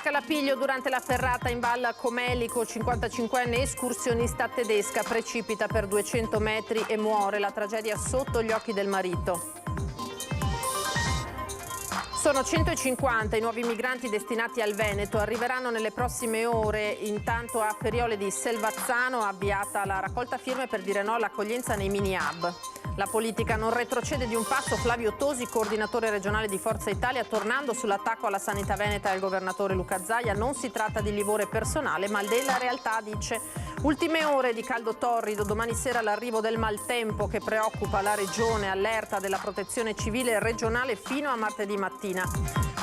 Scalapiglio durante la ferrata in Val Comelico, 55enne escursionista tedesca precipita per 200 metri e muore, la tragedia sotto gli occhi del marito. Sono 150 i nuovi migranti destinati al Veneto, arriveranno nelle prossime ore. Intanto a Feriole di Selvazzano avviata la raccolta firme per dire no all'accoglienza nei mini hub. La politica non retrocede di un passo. Flavio Tosi, coordinatore regionale di Forza Italia, tornando sull'attacco alla sanità veneta e al governatore Luca Zaia. Non si tratta di livore personale, ma della realtà, dice. Ultime ore di caldo torrido, domani sera l'arrivo del maltempo che preoccupa la regione, allerta della protezione civile regionale fino a martedì mattina.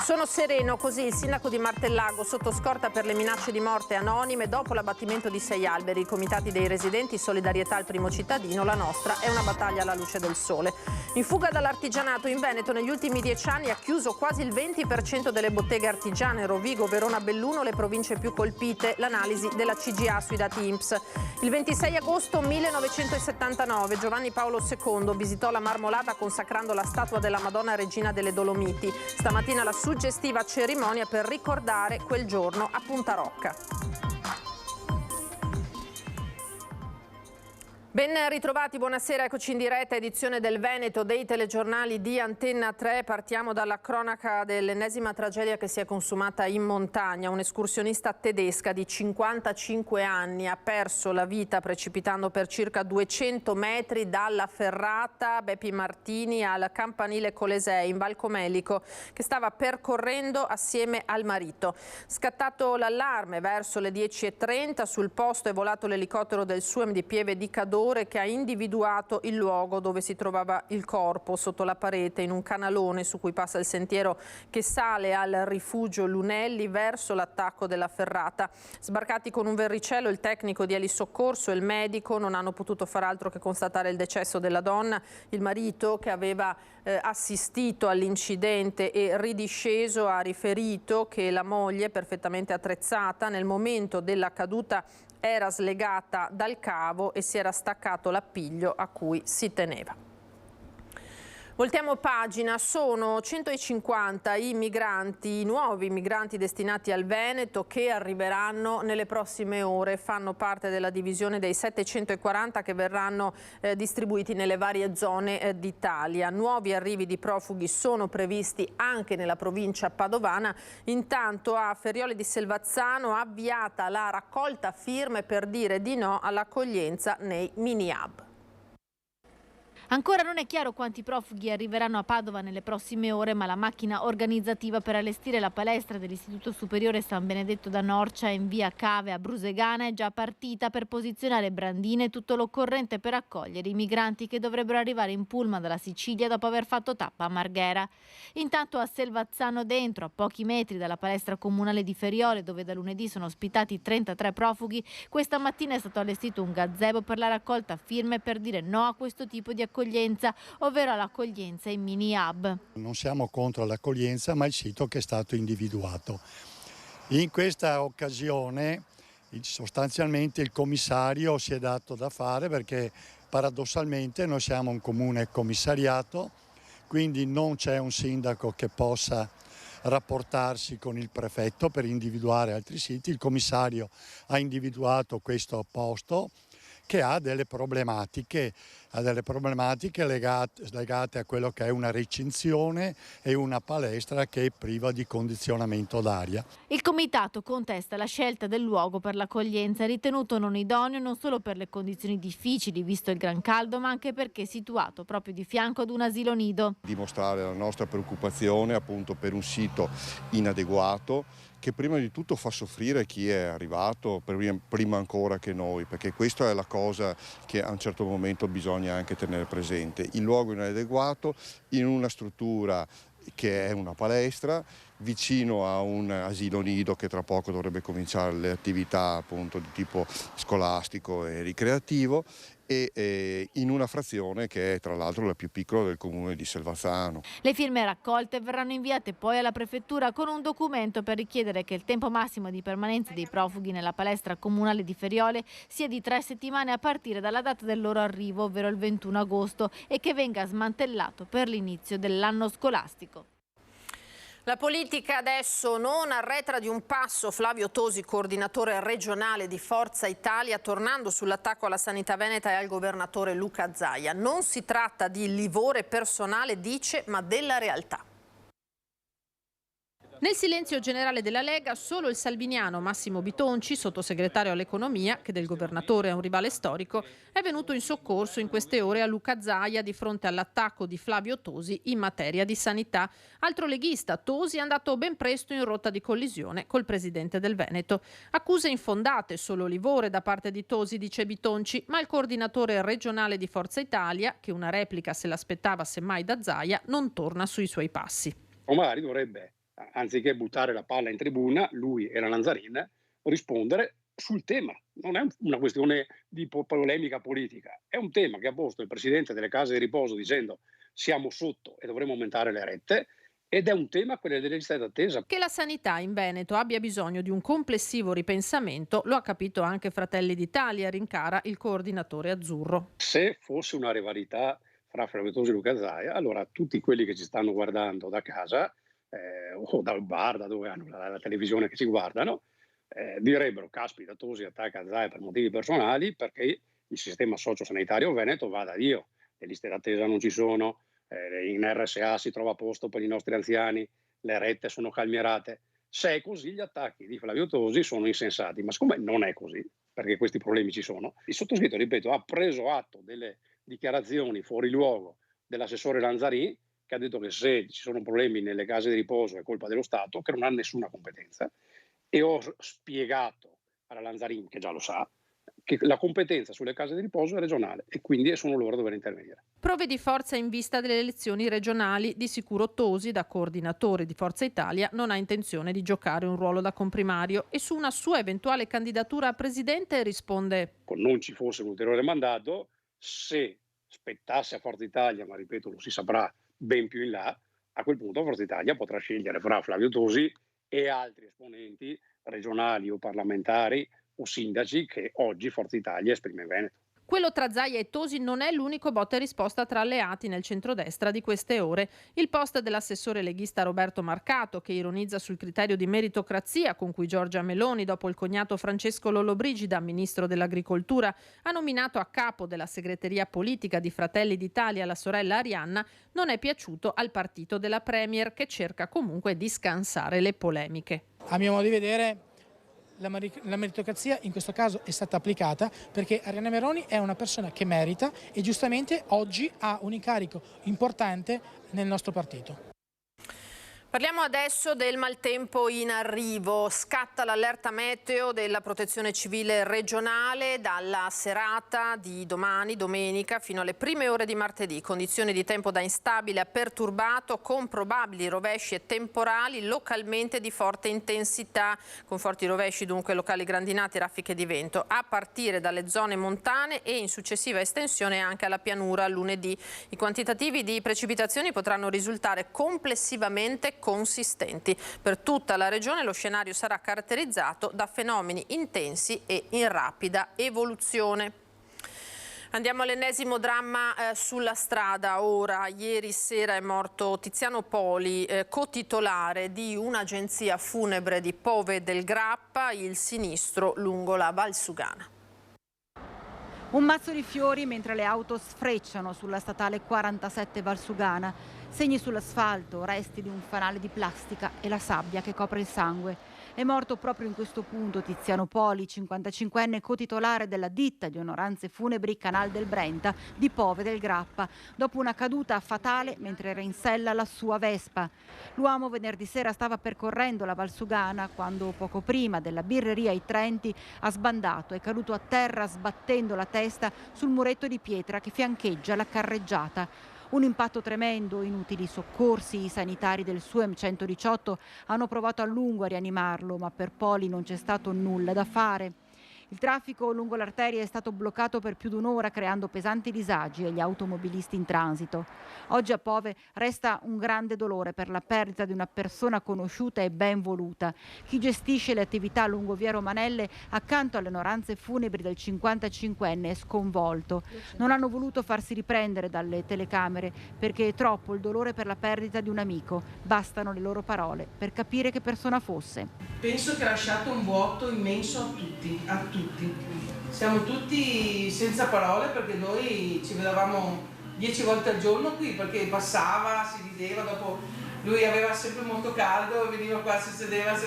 Sono sereno, così il sindaco di Martellago sotto scorta per le minacce di morte anonime dopo l'abbattimento di 6 alberi. I comitati dei residenti, solidarietà al primo cittadino, la nostra è una battaglia alla luce del sole. In fuga dall'artigianato in Veneto negli ultimi 10 anni ha chiuso quasi il 20% delle botteghe artigiane. Rovigo, Verona, Belluno, le province più colpite, l'analisi della CGA sui dati INPS. Il 26 agosto 1979 Giovanni Paolo II visitò la Marmolada consacrando la statua della Madonna Regina delle Dolomiti. Stamattina la suggestiva cerimonia per ricordare quel giorno a Punta Rocca. Ben ritrovati, buonasera, eccoci in diretta, edizione del Veneto dei telegiornali di Antenna 3. Partiamo dalla cronaca dell'ennesima tragedia che si è consumata in montagna. Un'escursionista tedesca di 55 anni ha perso la vita precipitando per circa 200 metri dalla ferrata Beppi Martini al campanile Colesei in Val Comelico, che stava percorrendo assieme al marito. Scattato l'allarme verso le 10:30, sul posto è volato l'elicottero del SUEM di Pieve di Cadore, che ha individuato il luogo dove si trovava il corpo, sotto la parete in un canalone su cui passa il sentiero che sale al rifugio Lunelli verso l'attacco della ferrata. Sbarcati con un verricello, il tecnico di elisoccorso e il medico non hanno potuto far altro che constatare il decesso della donna. Il marito, che aveva assistito all'incidente e ridisceso, ha riferito che la moglie, perfettamente attrezzata, nel momento della caduta era slegata dal cavo e si era staccato l'appiglio a cui si teneva. Voltiamo pagina, sono 150 i nuovi migranti destinati al Veneto che arriveranno nelle prossime ore, fanno parte della divisione dei 740 che verranno distribuiti nelle varie zone d'Italia. Nuovi arrivi di profughi sono previsti anche nella provincia padovana. Intanto a Feriole di Selvazzano avviata la raccolta firme per dire di no all'accoglienza nei mini hub. Ancora non è chiaro quanti profughi arriveranno a Padova nelle prossime ore, ma la macchina organizzativa per allestire la palestra dell'Istituto Superiore San Benedetto da Norcia in via Cave a Brusegana è già partita per posizionare brandine e tutto l'occorrente per accogliere i migranti che dovrebbero arrivare in pullman dalla Sicilia dopo aver fatto tappa a Marghera. Intanto a Selvazzano Dentro, a pochi metri dalla palestra comunale di Feriole, dove da lunedì sono ospitati 33 profughi, questa mattina è stato allestito un gazebo per la raccolta firme per dire no a questo tipo di accoglienza, ovvero l'accoglienza in mini hub. Non siamo contro l'accoglienza, ma il sito che è stato individuato. In questa occasione sostanzialmente il commissario si è dato da fare, perché paradossalmente noi siamo un comune commissariato, quindi non c'è un sindaco che possa rapportarsi con il prefetto per individuare altri siti. Il commissario ha individuato questo posto che ha delle problematiche legate a quello che è una recinzione e una palestra che è priva di condizionamento d'aria. Il comitato contesta la scelta del luogo per l'accoglienza, ritenuto non idoneo non solo per le condizioni difficili visto il gran caldo, ma anche perché è situato proprio di fianco ad un asilo nido. Dimostrare la nostra preoccupazione appunto per un sito inadeguato, che prima di tutto fa soffrire chi è arrivato prima ancora che noi, perché questa è la cosa che a un certo momento bisogna anche tenere presente. Il luogo inadeguato in una struttura che è una palestra, vicino a un asilo nido che tra poco dovrebbe cominciare le attività appunto di tipo scolastico e ricreativo, e in una frazione che è tra l'altro la più piccola del comune di Selvazzano. Le firme raccolte verranno inviate poi alla prefettura con un documento per richiedere che il tempo massimo di permanenza dei profughi nella palestra comunale di Feriole sia di 3 settimane a partire dalla data del loro arrivo, ovvero il 21 agosto, e che venga smantellato per l'inizio dell'anno scolastico. La politica adesso non arretra di un passo. Flavio Tosi, coordinatore regionale di Forza Italia, tornando sull'attacco alla sanità veneta e al governatore Luca Zaia. Non si tratta di livore personale, dice, ma della realtà. Nel silenzio generale della Lega, solo il salviniano Massimo Bitonci, sottosegretario all'economia, che del governatore è un rivale storico, è venuto in soccorso in queste ore a Luca Zaia di fronte all'attacco di Flavio Tosi in materia di sanità. Altro leghista, Tosi, è andato ben presto in rotta di collisione col presidente del Veneto. Accuse infondate, solo livore da parte di Tosi, dice Bitonci, ma il coordinatore regionale di Forza Italia, che una replica se l'aspettava semmai da Zaia, non torna sui suoi passi. O magari dovrebbe, anziché buttare la palla in tribuna, lui e la Lanzarin, rispondere sul tema. Non è una questione di polemica politica, è un tema che ha posto il presidente delle case di riposo dicendo siamo sotto e dovremo aumentare le rette, ed è un tema, quello delle liste d'attesa. Che la sanità in Veneto abbia bisogno di un complessivo ripensamento lo ha capito anche Fratelli d'Italia, rincara il coordinatore azzurro. Se fosse una rivalità fra Flavio Tosi e Luca Zaia, allora tutti quelli che ci stanno guardando da casa o dal bar, da dove hanno la televisione che ci guardano, direbbero caspita, Tosi attacca Zaia per motivi personali, perché il sistema sociosanitario veneto va da Dio, le liste d'attesa non ci sono, in RSA si trova posto per i nostri anziani, le rette sono calmierate. Se è così, gli attacchi di Flavio Tosi sono insensati, ma siccome non è così, perché questi problemi ci sono, il sottoscritto, ripeto, ha preso atto delle dichiarazioni fuori luogo dell'assessore Lanzarin, che ha detto che se ci sono problemi nelle case di riposo è colpa dello Stato, che non ha nessuna competenza, e ho spiegato alla Lanzarin, che già lo sa, che la competenza sulle case di riposo è regionale e quindi sono loro a dover intervenire. Prove di forza in vista delle elezioni regionali. Di sicuro Tosi, da coordinatore di Forza Italia, non ha intenzione di giocare un ruolo da comprimario e su una sua eventuale candidatura a presidente risponde: non ci fosse un ulteriore mandato, se spettasse a Forza Italia, ma ripeto lo si saprà ben più in là, a quel punto Forza Italia potrà scegliere fra Flavio Tosi e altri esponenti regionali o parlamentari o sindaci che oggi Forza Italia esprime in Veneto. Quello tra Zaia e Tosi non è l'unico botta e risposta tra alleati nel centrodestra di queste ore. Il post dell'assessore leghista Roberto Marcato, che ironizza sul criterio di meritocrazia con cui Giorgia Meloni, dopo il cognato Francesco Lollobrigida, ministro dell'Agricoltura, ha nominato a capo della segreteria politica di Fratelli d'Italia la sorella Arianna, non è piaciuto al partito della Premier, che cerca comunque di scansare le polemiche. A mio modo di vedere, la meritocrazia in questo caso è stata applicata perché Arianna Meloni è una persona che merita e giustamente oggi ha un incarico importante nel nostro partito. Parliamo adesso del maltempo in arrivo. Scatta l'allerta meteo della Protezione Civile regionale dalla serata di domani, domenica, fino alle prime ore di martedì. Condizioni di tempo da instabile a perturbato, con probabili rovesci e temporali localmente di forte intensità, con forti rovesci dunque locali grandinate e raffiche di vento, a partire dalle zone montane e in successiva estensione anche alla pianura lunedì. I quantitativi di precipitazioni potranno risultare complessivamente consistenti. Per tutta la regione lo scenario sarà caratterizzato da fenomeni intensi e in rapida evoluzione. Andiamo all'ennesimo dramma sulla strada. Ora, ieri sera è morto Tiziano Poli, cotitolare di un'agenzia funebre di Pove del Grappa, il sinistro lungo la Valsugana. Un mazzo di fiori mentre le auto sfrecciano sulla statale 47 Valsugana. Segni sull'asfalto, resti di un fanale di plastica e la sabbia che copre il sangue. È morto proprio in questo punto Tiziano Poli, 55enne cotitolare della ditta di onoranze funebri Canal del Brenta di Pove del Grappa, dopo una caduta fatale mentre era in sella la sua Vespa. L'uomo venerdì sera stava percorrendo la Valsugana quando poco prima della birreria I Trenti ha sbandato, è caduto a terra sbattendo la testa sul muretto di pietra che fiancheggia la carreggiata. Un impatto tremendo, inutili soccorsi, i sanitari del SUEM 118 hanno provato a lungo a rianimarlo, ma per Poli non c'è stato nulla da fare. Il traffico lungo l'arteria è stato bloccato per più di un'ora, creando pesanti disagi agli automobilisti in transito. Oggi a Pove resta un grande dolore per la perdita di una persona conosciuta e ben voluta. Chi gestisce le attività lungo via Romanelle, accanto alle onoranze funebri del 55enne, è sconvolto. Non hanno voluto farsi riprendere dalle telecamere perché è troppo il dolore per la perdita di un amico. Bastano le loro parole per capire che persona fosse. Penso che ha lasciato un vuoto immenso a tutti. Siamo tutti senza parole perché noi ci vedevamo 10 volte al giorno qui, perché passava, si rideva, dopo lui aveva sempre molto caldo, veniva qua, si sedeva,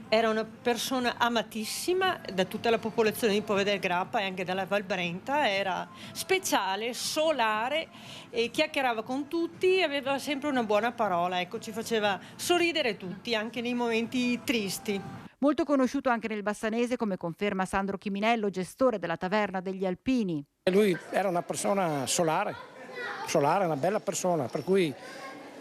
Era una persona amatissima da tutta la popolazione di Pove del Grappa e anche dalla Val Brenta, era speciale, solare e chiacchierava con tutti, aveva sempre una buona parola, ecco, ci faceva sorridere tutti, anche nei momenti tristi. Molto conosciuto anche nel Bassanese, come conferma Sandro Chiminello, gestore della Taverna degli Alpini. Lui era una persona solare, una bella persona, per cui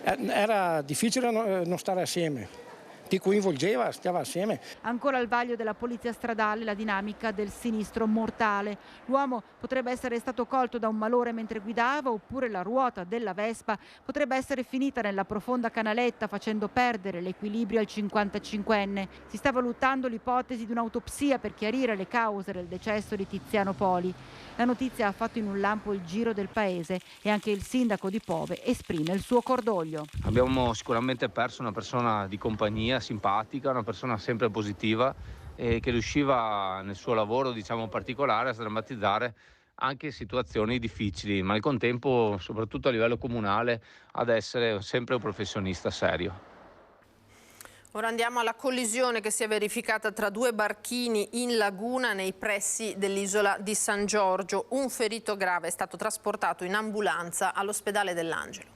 era difficile non stare assieme. Ti coinvolgeva, stava assieme. Ancora al vaglio della polizia stradale la dinamica del sinistro mortale. L'uomo potrebbe essere stato colto da un malore mentre guidava, oppure la ruota della Vespa potrebbe essere finita nella profonda canaletta facendo perdere l'equilibrio al 55enne. Si sta valutando l'ipotesi di un'autopsia per chiarire le cause del decesso di Tiziano Poli. La notizia ha fatto in un lampo il giro del paese e anche il sindaco di Pove esprime il suo cordoglio. Abbiamo sicuramente perso una persona di compagnia, simpatica, una persona sempre positiva e che riusciva nel suo lavoro, diciamo, particolare a sdrammatizzare anche situazioni difficili, ma al contempo, soprattutto a livello comunale, ad essere sempre un professionista serio. Ora andiamo alla collisione che si è verificata tra due barchini in laguna nei pressi dell'isola di San Giorgio. Un ferito grave è stato trasportato in ambulanza all'ospedale dell'Angelo.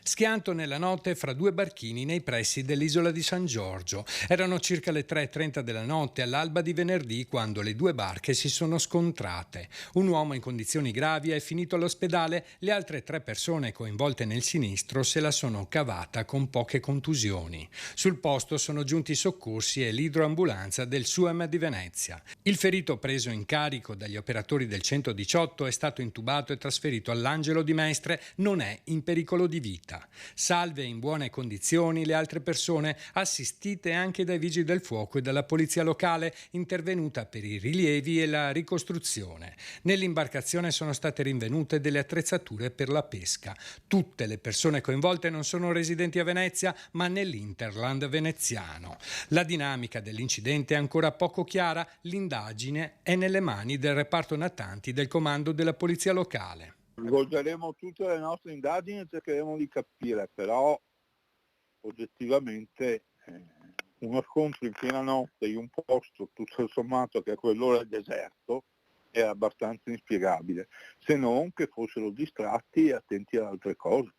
Schianto nella notte fra due barchini nei pressi dell'isola di San Giorgio. Erano circa le 3:30 della notte all'alba di venerdì quando le due barche si sono scontrate. Un uomo in condizioni gravi è finito all'ospedale, le altre 3 persone coinvolte nel sinistro se la sono cavata con poche contusioni. Sul posto sono giunti i soccorsi e l'idroambulanza del SUEM di Venezia. Il ferito preso in carico dagli operatori del 118 è stato intubato e trasferito all'Angelo di Mestre, non è in pericolo di vita. Salve e in buone condizioni le altre persone, assistite anche dai vigili del fuoco e dalla polizia locale intervenuta per i rilievi e la ricostruzione. Nell'imbarcazione sono state rinvenute delle attrezzature per la pesca. Tutte le persone coinvolte non sono residenti a Venezia, ma nell'Interland veneziano. La dinamica dell'incidente è ancora poco chiara, l'indagine è nelle mani del reparto natanti del comando della polizia locale. Svolgeremo tutte le nostre indagini e cercheremo di capire, però oggettivamente uno scontro in piena notte in un posto tutto sommato che a quell'ora è deserto è abbastanza inspiegabile, se non che fossero distratti e attenti ad altre cose.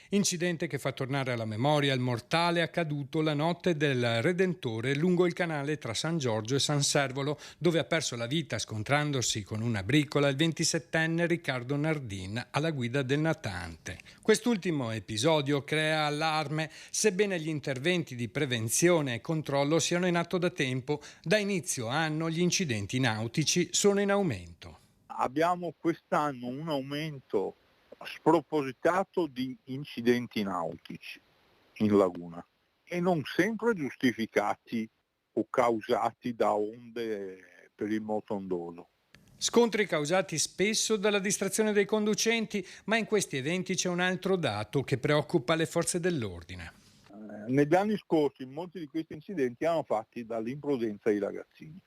Incidente che fa tornare alla memoria il mortale accaduto la notte del Redentore lungo il canale tra San Giorgio e San Servolo, dove ha perso la vita scontrandosi con una bricola il 27enne Riccardo Nardin alla guida del natante. Quest'ultimo episodio crea allarme, sebbene gli interventi di prevenzione e controllo siano in atto da tempo. Da inizio anno gli incidenti nautici sono in aumento. Abbiamo quest'anno un aumento spropositato di incidenti nautici in laguna e non sempre giustificati o causati da onde per il moto ondoso. Scontri causati spesso dalla distrazione dei conducenti, ma in questi eventi c'è un altro dato che preoccupa le forze dell'ordine. Negli anni scorsi molti di questi incidenti erano fatti dall'imprudenza dei ragazzini.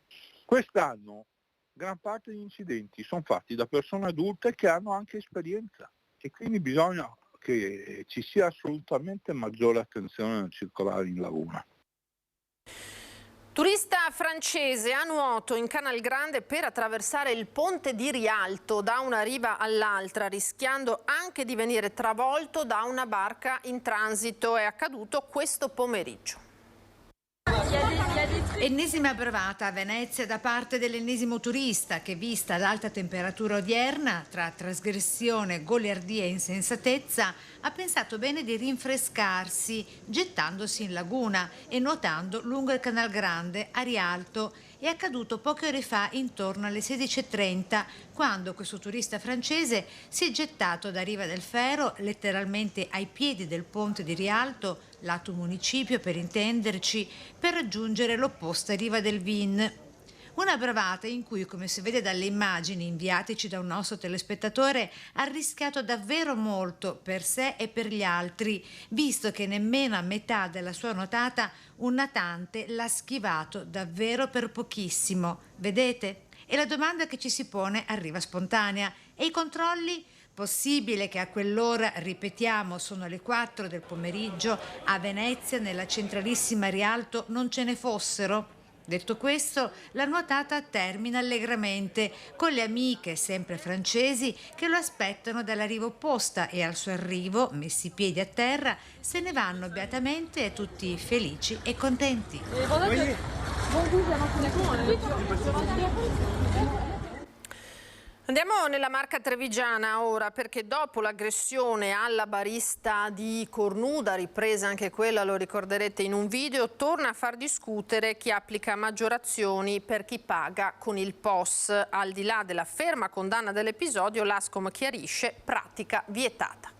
Quest'anno gran parte degli incidenti sono fatti da persone adulte che hanno anche esperienza. E quindi bisogna che ci sia assolutamente maggiore attenzione nel circolare in laguna. Turista francese a nuoto in Canal Grande per attraversare il ponte di Rialto da una riva all'altra, rischiando anche di venire travolto da una barca in transito. È accaduto questo pomeriggio. Il y a des Ennesima bravata a Venezia da parte dell'ennesimo turista che, vista l'alta temperatura odierna, tra trasgressione, goliardia e insensatezza, ha pensato bene di rinfrescarsi gettandosi in laguna e nuotando lungo il Canal Grande a Rialto. È accaduto poche ore fa intorno alle 16:30 quando questo turista francese si è gettato da Riva del Fero, letteralmente ai piedi del ponte di Rialto, lato municipio per intenderci, per raggiungere l'opposta riva del Vin. Una bravata in cui, come si vede dalle immagini inviateci da un nostro telespettatore, ha rischiato davvero molto per sé e per gli altri, visto che nemmeno a metà della sua nuotata un natante l'ha schivato davvero per pochissimo. Vedete? E la domanda che ci si pone arriva spontanea. E i controlli? Possibile che a quell'ora, ripetiamo, sono le 4 del pomeriggio, a Venezia, nella centralissima Rialto, non ce ne fossero? Detto questo, la nuotata termina allegramente, con le amiche, sempre francesi, che lo aspettano dalla riva opposta e al suo arrivo, messi i piedi a terra, se ne vanno beatamente tutti felici e contenti. Andiamo nella Marca trevigiana ora, perché dopo l'aggressione alla barista di Cornuda, ripresa anche quella, lo ricorderete in un video, torna a far discutere chi applica maggiorazioni per chi paga con il POS. Al di là della ferma condanna dell'episodio, l'Ascom chiarisce: pratica vietata.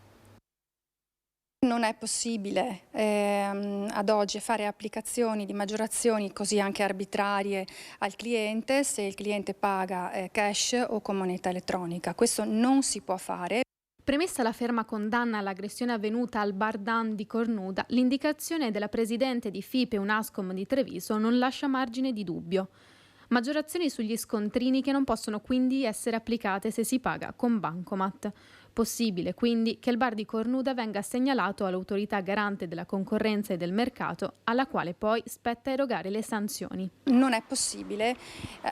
Non è possibile ad oggi fare applicazioni di maggiorazioni così anche arbitrarie al cliente se il cliente paga cash o con moneta elettronica. Questo non si può fare. Premessa la ferma condanna all'aggressione avvenuta al Bar Dan di Cornuda, l'indicazione della presidente di FIPE Unascom di Treviso non lascia margine di dubbio. Maggiorazioni sugli scontrini che non possono quindi essere applicate se si paga con bancomat. Possibile quindi che il bar di Cornuda venga segnalato all'autorità garante della concorrenza e del mercato, alla quale poi spetta erogare le sanzioni. Non è possibile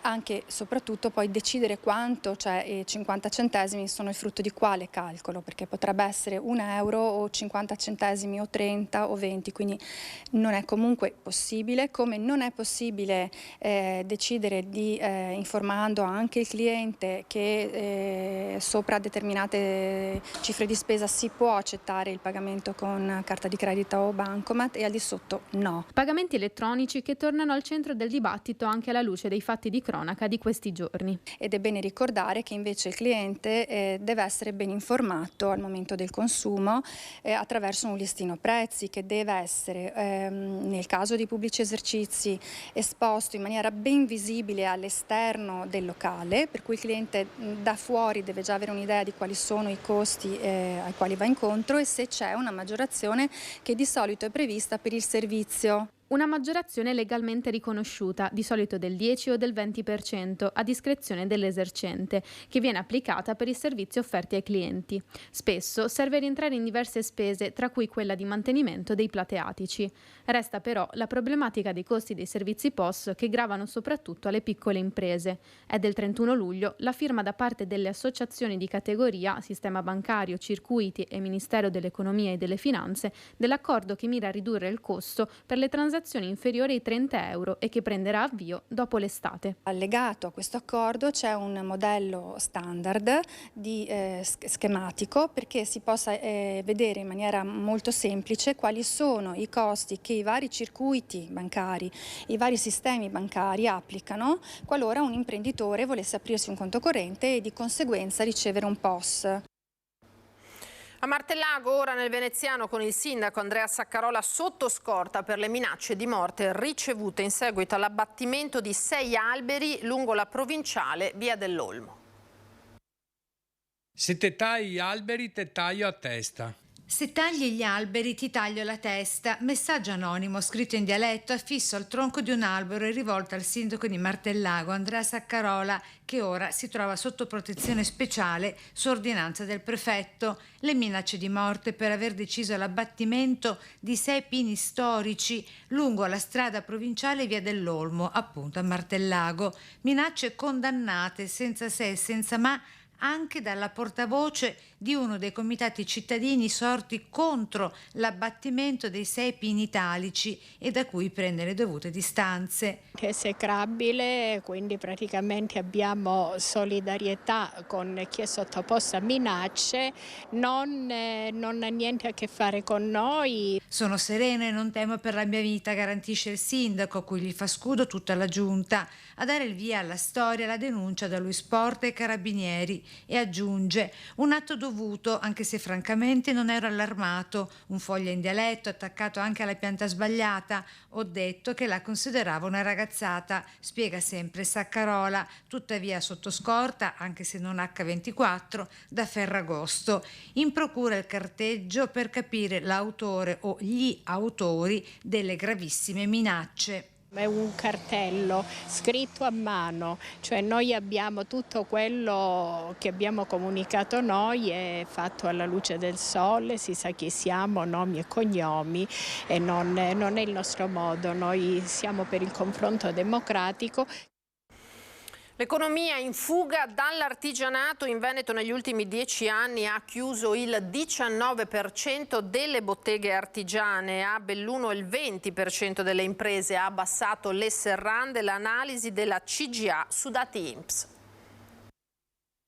anche e soprattutto poi decidere quanto, cioè 50 centesimi sono il frutto di quale calcolo, perché potrebbe essere 1 euro o 50 centesimi o 30 o 20, quindi non è comunque possibile, come non è possibile decidere di informando anche il cliente che sopra determinate cifre di spesa si può accettare il pagamento con carta di credito o bancomat e al di sotto no. Pagamenti elettronici che tornano al centro del dibattito anche alla luce dei fatti di cronaca di questi giorni. Ed è bene ricordare che invece il cliente deve essere ben informato al momento del consumo attraverso un listino prezzi che deve essere nel caso di pubblici esercizi esposto in maniera ben visibile all'esterno del locale, per cui il cliente da fuori deve già avere un'idea di quali sono i costi ai quali va incontro e se c'è una maggiorazione che di solito è prevista per il servizio. Una maggiorazione legalmente riconosciuta, di solito del 10 o del 20%, a discrezione dell'esercente, che viene applicata per i servizi offerti ai clienti. Spesso serve a rientrare in diverse spese, tra cui quella di mantenimento dei plateatici. Resta però la problematica dei costi dei servizi POS che gravano soprattutto alle piccole imprese. È del 31 luglio la firma da parte delle associazioni di categoria, Sistema Bancario, Circuiti e Ministero dell'Economia e delle Finanze, dell'accordo che mira a ridurre il costo per le transazioni inferiori ai 30 euro e che prenderà avvio dopo l'estate. Allegato a questo accordo c'è un modello standard di schematico perché si possa vedere in maniera molto semplice quali sono i costi che i vari circuiti bancari, i vari sistemi bancari applicano qualora un imprenditore volesse aprirsi un conto corrente e di conseguenza ricevere un POS. A Martellago, ora nel veneziano, con il sindaco Andrea Saccarola sotto scorta per le minacce di morte ricevute in seguito all'abbattimento di 6 alberi lungo la provinciale Via dell'Olmo. Se te tagli gli alberi, te taglio a testa. Se tagli gli alberi ti taglio la testa. Messaggio anonimo scritto in dialetto affisso al tronco di un albero e rivolto al sindaco di Martellago Andrea Saccarola, che ora si trova sotto protezione speciale su ordinanza del prefetto. Le minacce di morte per aver deciso l'abbattimento di 6 pini storici lungo la strada provinciale Via dell'Olmo, appunto a Martellago. Minacce condannate senza se e senza ma anche dalla portavoce di uno dei comitati cittadini sorti contro l'abbattimento dei sepi in italici e da cui prende le dovute distanze. È esecrabile, quindi praticamente abbiamo solidarietà con chi è sottoposto a minacce, non ha niente a che fare con noi. Sono serena e non temo per la mia vita, garantisce il sindaco, a cui gli fa scudo tutta la giunta. A dare il via alla storia la denuncia da Luis Porta e Carabinieri e aggiunge: un atto dovuto, anche se francamente non ero allarmato, un foglio in dialetto attaccato anche alla pianta sbagliata, ho detto che la consideravo una ragazzata, spiega sempre Saccarola, tuttavia sotto scorta, anche se non H24, da Ferragosto. In procura il carteggio per capire l'autore o gli autori delle gravissime minacce. È un cartello scritto a mano, cioè noi abbiamo tutto quello che abbiamo comunicato noi è fatto alla luce del sole, si sa chi siamo, nomi e cognomi, e non è il nostro modo, noi siamo per il confronto democratico. L'economia in fuga dall'artigianato. In Veneto negli ultimi 10 anni ha chiuso il 19% delle botteghe artigiane, a Belluno il 20% delle imprese ha abbassato le serrande, l'analisi della CGA su dati INPS.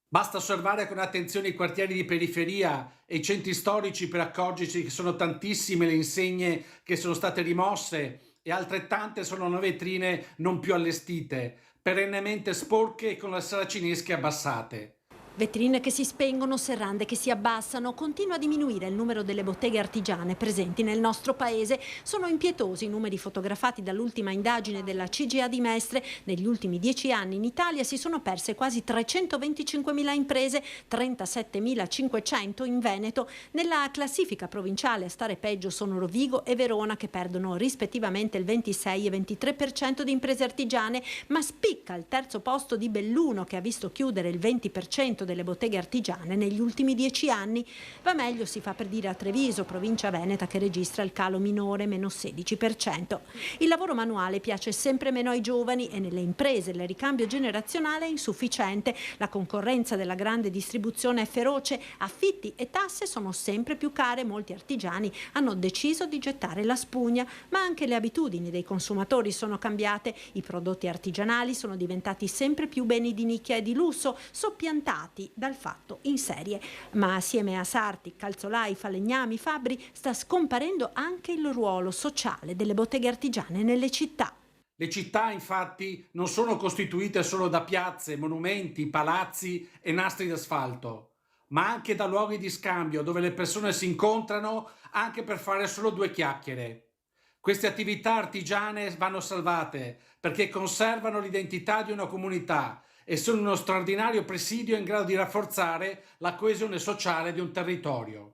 Basta osservare con attenzione i quartieri di periferia e i centri storici per accorgersi che sono tantissime le insegne che sono state rimosse e altrettante sono le vetrine non più allestite, perennemente sporche e con le saracinesche abbassate. Vetrine che si spengono, serrande che si abbassano, continua a diminuire il numero delle botteghe artigiane presenti nel nostro paese. Sono impietosi i numeri fotografati dall'ultima indagine della CGA di Mestre. Negli ultimi 10 anni in Italia si sono perse quasi 325.000 imprese, 37.500 in Veneto. Nella classifica provinciale a stare peggio sono Rovigo e Verona, che perdono rispettivamente il 26 e 23% di imprese artigiane, ma spicca al terzo posto di Belluno, che ha visto chiudere il 20% delle botteghe artigiane negli ultimi 10 anni. Va meglio, si fa per dire, a Treviso, provincia veneta, che registra il calo minore, meno 16%. Il lavoro manuale piace sempre meno ai giovani e nelle imprese il ricambio generazionale è insufficiente. La concorrenza della grande distribuzione è feroce, affitti e tasse sono sempre più care. Molti artigiani hanno deciso di gettare la spugna, ma anche le abitudini dei consumatori sono cambiate. I prodotti artigianali sono diventati sempre più beni di nicchia e di lusso, soppiantati dal fatto in serie. Ma assieme a sarti, calzolai, falegnami, fabbri, sta scomparendo anche il ruolo sociale delle botteghe artigiane nelle città. Le città, infatti, non sono costituite solo da piazze, monumenti, palazzi e nastri d'asfalto, ma anche da luoghi di scambio dove le persone si incontrano anche per fare solo due chiacchiere. Queste attività artigiane vanno salvate perché conservano l'identità di una comunità e sono uno straordinario presidio in grado di rafforzare la coesione sociale di un territorio.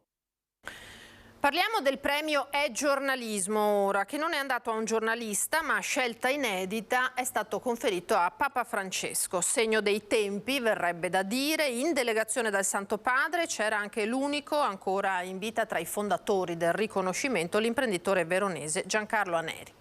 Parliamo del premio e-giornalismo ora, che non è andato a un giornalista, ma a scelta inedita è stato conferito a Papa Francesco. Segno dei tempi, verrebbe da dire. In delegazione dal Santo Padre c'era anche l'unico ancora in vita tra i fondatori del riconoscimento, l'imprenditore veronese Giancarlo Aneri.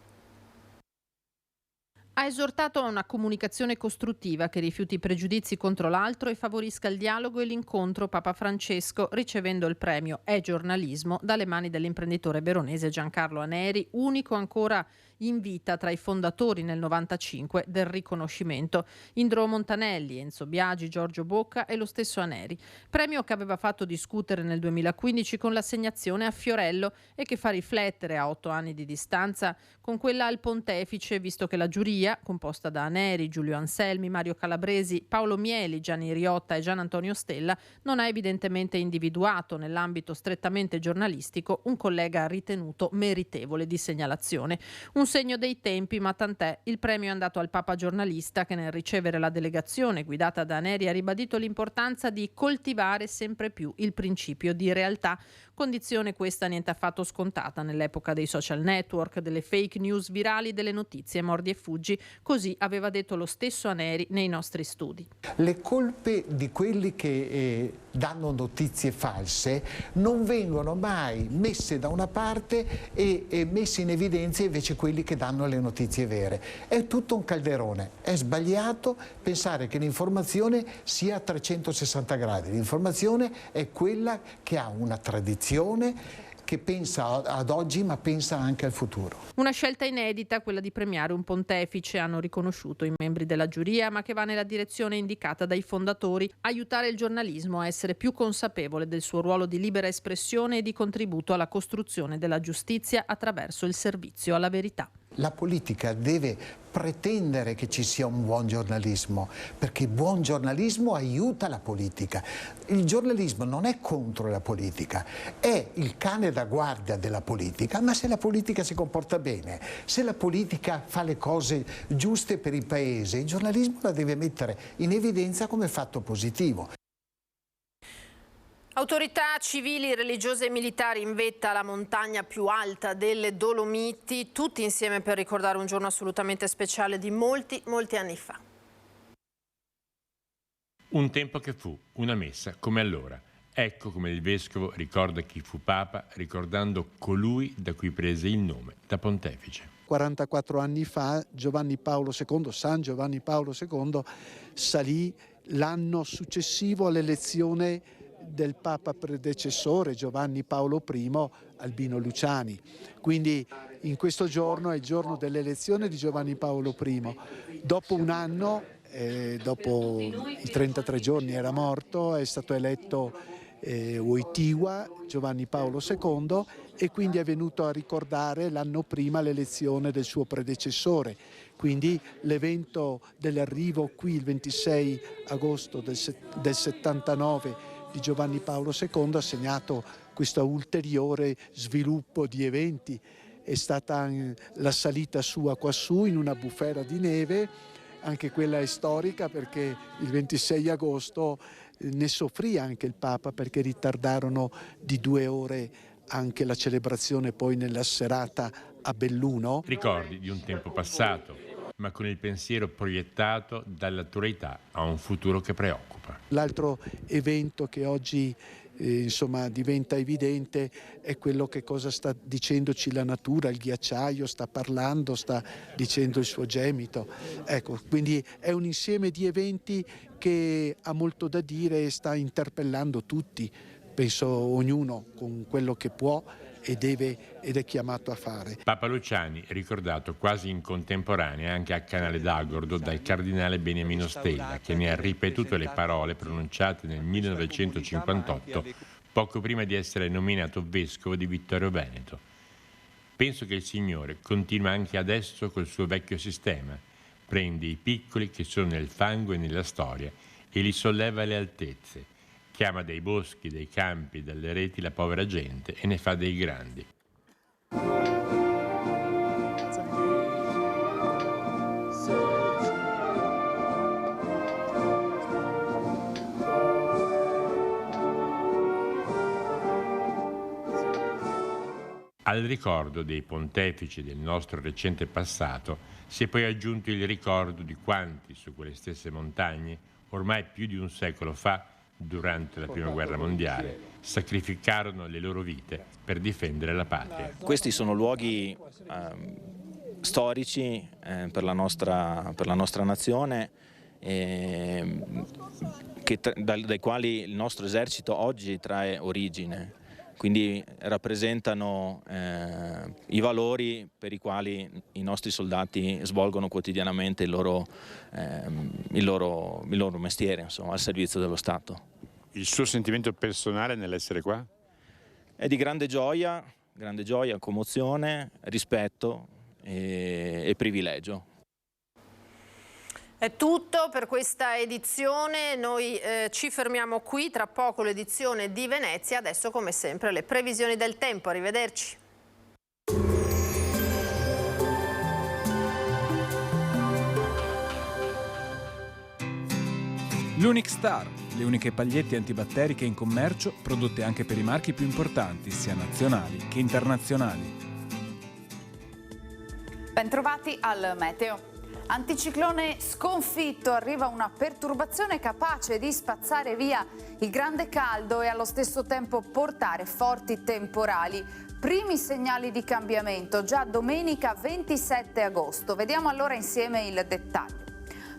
Ha esortato a una comunicazione costruttiva che rifiuti i pregiudizi contro l'altro e favorisca il dialogo e l'incontro. Papa Francesco, ricevendo il premio e-giornalismo dalle mani dell'imprenditore veronese Giancarlo Aneri, unico ancora in vita tra i fondatori nel 95 del riconoscimento. Indro Montanelli, Enzo Biagi, Giorgio Bocca e lo stesso Aneri. Premio che aveva fatto discutere nel 2015 con l'assegnazione a Fiorello e che fa riflettere a 8 anni di distanza con quella al Pontefice, visto che la giuria, composta da Aneri, Giulio Anselmi, Mario Calabresi, Paolo Mieli, Gianni Riotta e Gian Antonio Stella, non ha evidentemente individuato nell'ambito strettamente giornalistico un collega ritenuto meritevole di segnalazione. Un segno dei tempi, ma tant'è. Il premio è andato al Papa giornalista che nel ricevere la delegazione guidata da Aneri ha ribadito l'importanza di coltivare sempre più il principio di realtà, condizione questa niente affatto scontata nell'epoca dei social network, delle fake news virali, delle notizie mordi e fuggi, così aveva detto lo stesso Aneri nei nostri studi. Le colpe di quelli che danno notizie false non vengono mai messe da una parte e messe in evidenza invece quelli che danno le notizie vere. È tutto un calderone, è sbagliato pensare che l'informazione sia a 360 gradi, l'informazione è quella che ha una tradizione, che pensa ad oggi ma pensa anche al futuro. Una scelta inedita, quella di premiare un pontefice, hanno riconosciuto i membri della giuria, ma che va nella direzione indicata dai fondatori: aiutare il giornalismo a essere più consapevole del suo ruolo di libera espressione e di contributo alla costruzione della giustizia attraverso il servizio alla verità. La politica deve pretendere che ci sia un buon giornalismo, perché il buon giornalismo aiuta la politica. Il giornalismo non è contro la politica, è il cane da guardia della politica, ma se la politica si comporta bene, se la politica fa le cose giuste per il paese, il giornalismo la deve mettere in evidenza come fatto positivo. Autorità civili, religiose e militari in vetta alla montagna più alta delle Dolomiti, tutti insieme per ricordare un giorno assolutamente speciale di molti anni fa. Un tempo che fu, una messa come allora. Ecco come il vescovo ricorda chi fu papa, ricordando colui da cui prese il nome, da pontefice. 44 anni fa San Giovanni Paolo II salì l'anno successivo all'elezione del Papa predecessore Giovanni Paolo I, Albino Luciani. Quindi in questo giorno è il giorno dell'elezione di Giovanni Paolo I. Dopo un anno, dopo i 33 giorni era morto, è stato eletto Wojtyła Giovanni Paolo II e quindi è venuto a ricordare l'anno prima l'elezione del suo predecessore. Quindi l'evento dell'arrivo qui il 26 agosto del 79 di Giovanni Paolo II ha segnato questo ulteriore sviluppo di eventi. È stata la salita sua quassù in una bufera di neve, anche quella è storica perché il 26 agosto ne soffrì anche il Papa perché ritardarono di 2 ore anche la celebrazione poi nella serata a Belluno. Ricordi di un tempo passato, ma con il pensiero proiettato dall'attualità a un futuro che preoccupa. L'altro evento che oggi diventa evidente è quello che cosa sta dicendoci la natura, il ghiacciaio sta parlando, sta dicendo il suo gemito. Ecco, quindi è un insieme di eventi che ha molto da dire e sta interpellando tutti, penso ognuno con quello che può ed è chiamato a fare. Papa Luciani, ricordato quasi in contemporanea anche a Canale d'Agordo dal cardinale Beniamino Stella, che ne ha ripetuto le parole pronunciate nel 1958, poco prima di essere nominato vescovo di Vittorio Veneto. Penso che il Signore continua anche adesso col suo vecchio sistema, prende i piccoli che sono nel fango e nella storia e li solleva alle altezze. Chiama dai boschi, dai campi, dalle reti la povera gente e ne fa dei grandi. Al ricordo dei pontefici del nostro recente passato si è poi aggiunto il ricordo di quanti su quelle stesse montagne, ormai più di un secolo fa, durante la Prima Guerra Mondiale, sacrificarono le loro vite per difendere la patria. Questi sono luoghi storici per la nostra nazione, dai quali il nostro esercito oggi trae origine. Quindi rappresentano i valori per i quali i nostri soldati svolgono quotidianamente il loro mestiere, insomma, al servizio dello Stato. Il suo sentimento personale nell'essere qua? È di grande gioia, commozione, rispetto e privilegio. È tutto per questa edizione, noi ci fermiamo qui, tra poco l'edizione di Venezia, adesso come sempre le previsioni del tempo, arrivederci. L'Unic Star, le uniche pagliette antibatteriche in commercio prodotte anche per i marchi più importanti, sia nazionali che internazionali. Bentrovati al meteo. Anticiclone sconfitto, arriva una perturbazione capace di spazzare via il grande caldo e allo stesso tempo portare forti temporali. Primi segnali di cambiamento già domenica 27 agosto. Vediamo allora insieme il dettaglio.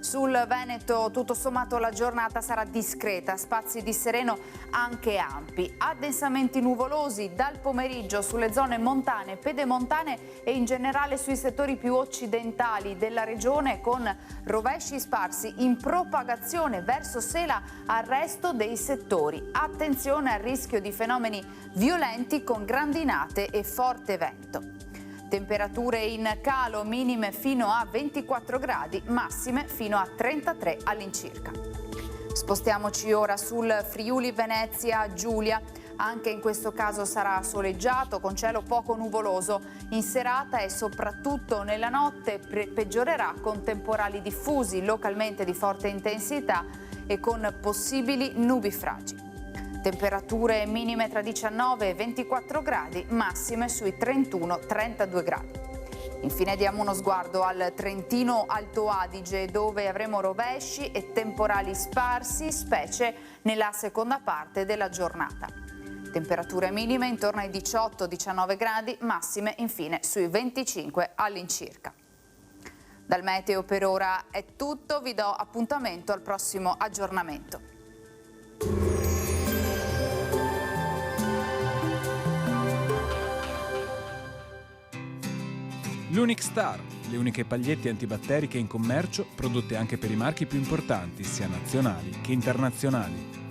Sul Veneto tutto sommato la giornata sarà discreta, spazi di sereno anche ampi, addensamenti nuvolosi dal pomeriggio sulle zone montane, pedemontane e in generale sui settori più occidentali della regione, con rovesci sparsi in propagazione verso sera al resto dei settori. Attenzione al rischio di fenomeni violenti con grandinate e forte vento. Temperature in calo, minime fino a 24 gradi, massime fino a 33 all'incirca. Spostiamoci ora sul Friuli Venezia Giulia. Anche in questo caso sarà soleggiato con cielo poco nuvoloso. In serata e soprattutto nella notte peggiorerà con temporali diffusi, localmente di forte intensità e con possibili nubifragi. Temperature minime tra 19 e 24 gradi, massime sui 31-32 gradi. Infine diamo uno sguardo al Trentino Alto Adige, dove avremo rovesci e temporali sparsi, specie nella seconda parte della giornata. Temperature minime intorno ai 18-19 gradi, massime infine sui 25 all'incirca. Dal meteo per ora è tutto, vi do appuntamento al prossimo aggiornamento. L'Unic Star, le uniche pagliette antibatteriche in commercio prodotte anche per i marchi più importanti, sia nazionali che internazionali.